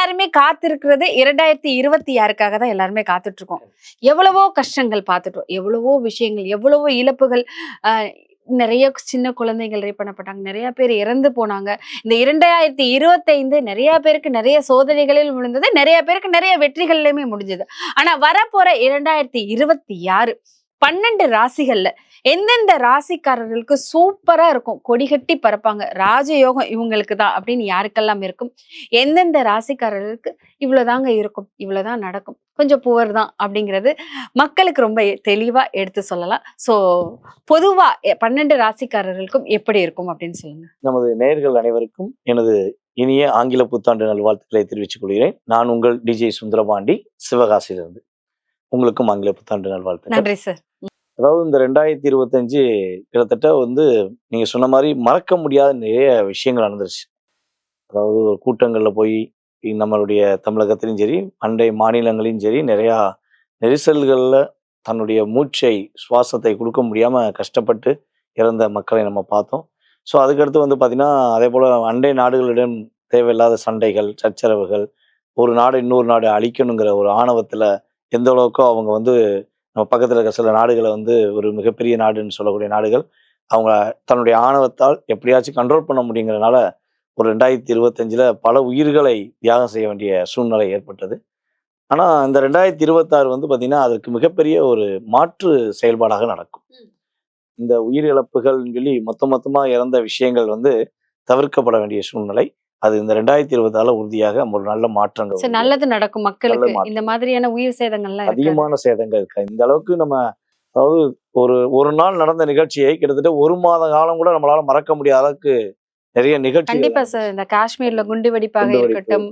எல்லாருமே காத்திருக்கிறது 2026க்காக தான் எல்லாருமே காத்துட்டு இருக்கோம். எவ்வளவோ கஷ்டங்கள் பார்த்துட்டோம், எவ்வளவோ விஷயங்கள், எவ்வளவோ இழப்புகள். நிறைய சின்ன குழந்தைகள் ரேப் பண்ணப்பட்டாங்க, நிறைய பேர் இறந்து போனாங்க. இந்த 2025 நிறைய பேருக்கு நிறைய சோதனைகளில் முடிந்தது, நிறைய பேருக்கு நிறைய வெற்றிகள்லயுமே முடிஞ்சது. ஆனா வரப்போற 2026 12 ராசிகள்ல எந்தெந்த ராசிக்காரர்களுக்கு சூப்பரா இருக்கும், கொடிகட்டி பறப்பாங்க, ராஜயோகம் இவங்களுக்கு தான் அப்படின்னு யாருக்கெல்லாம் இருக்கும், எந்தெந்த ராசிக்காரர்களுக்கு இவ்வளவுதாங்க இருக்கும், இவ்வளவுதான் நடக்கும், கொஞ்சம் புவர் தான் அப்படிங்கிறது மக்களுக்கு ரொம்ப தெளிவா எடுத்து சொல்லலாம். சோ பொதுவா 12 ராசிக்காரர்களுக்கும் எப்படி இருக்கும் அப்படின்னு சொல்லுங்க. நமது நேயர்கள் அனைவருக்கும் எனது இனிய ஆங்கில புத்தாண்டு நல்வாழ்த்துக்களை தெரிவித்துக் கொள்கிறேன். நான் உங்கள் டிஜே சுந்தரபாண்டி, சிவகாசியிலிருந்து. உங்களுக்கும் ஆங்கில புத்தாண்டு நல்வாழ்த்துக்கள். நன்றி சார். அதாவது இந்த 2025 கிட்டத்தட்ட நீங்க சொன்ன மாதிரி மறக்க முடியாத நிறைய விஷயங்கள் நடந்துருச்சு. அதாவது ஒரு கூட்டங்கள்ல போய் நம்மளுடைய தமிழகத்திலும் சரி, அண்டை மாநிலங்களையும் சரி, நிறையா நெரிசல்கள்ல தன்னுடைய மூச்சை, சுவாசத்தை கொடுக்க முடியாம கஷ்டப்பட்டு இறந்த மக்களை நம்ம பார்த்தோம். ஸோ அதுக்கடுத்து பார்த்தீங்கன்னா, அதே போல அண்டை நாடுகளிடம் தேவையில்லாத சண்டைகள், சச்சரவுகள், ஒரு நாடு இன்னொரு நாடு அழிக்கணுங்கிற ஒரு ஆணவத்துல எந்த அளவுக்கோ அவங்க நம்ம பக்கத்துல இருக்க சில நாடுகளை ஒரு மிகப்பெரிய நாடுன்னு சொல்லக்கூடிய நாடுகள் அவங்க தன்னுடைய ஆணவத்தால் எப்படியாச்சும் கண்ட்ரோல் பண்ண முடியுங்கிறதுனால ஒரு 2025 பல உயிர்களை தியாகம் செய்ய வேண்டிய சூழ்நிலை ஏற்பட்டது. ஆனா இந்த 2026 பார்த்தீங்கன்னா அதற்கு மிகப்பெரிய ஒரு மாற்று செயல்பாடாக நடக்கும். இந்த உயிரிழப்புகள்னு சொல்லி மொத்தமா இறந்த விஷயங்கள் தவிர்க்கப்பட வேண்டிய சூழ்நிலை. அது இந்த 2026 உறுதியாக ஒரு நல்ல மாற்றங்கள், நல்லது நடக்கும் மக்களுக்கு. இந்த மாதிரியான உயிர் சேதங்கள்லாம் அதிகமான சேதங்கள் இருக்கு. இந்த அளவுக்கு நம்ம அதாவது ஒரு நாள் நடந்த நிகழ்ச்சியை கிட்டத்தட்ட ஒரு மாத காலம் கூட நம்மளால மறக்க முடியாத அளவுக்கு நிறைய நிகழ்ச்சி. கண்டிப்பா சார். இந்த காஷ்மீர்ல குண்டு வெடிப்பாக இருக்கட்டும்,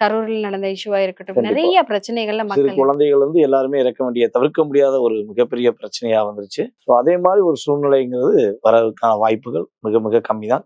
கரூரில் நடந்த இஷ்யூவா இருக்கட்டும், நிறைய பிரச்சனைகள்ல மக்கள், குழந்தைகள் எல்லாருமே இறக்க வேண்டிய தவிர்க்க முடியாத ஒரு மிகப்பெரிய பிரச்சனையா வந்துருச்சு. ஸோ அதே மாதிரி ஒரு சூழ்நிலைங்கிறது வரதுக்கான வாய்ப்புகள் மிக மிக கம்மி தான்.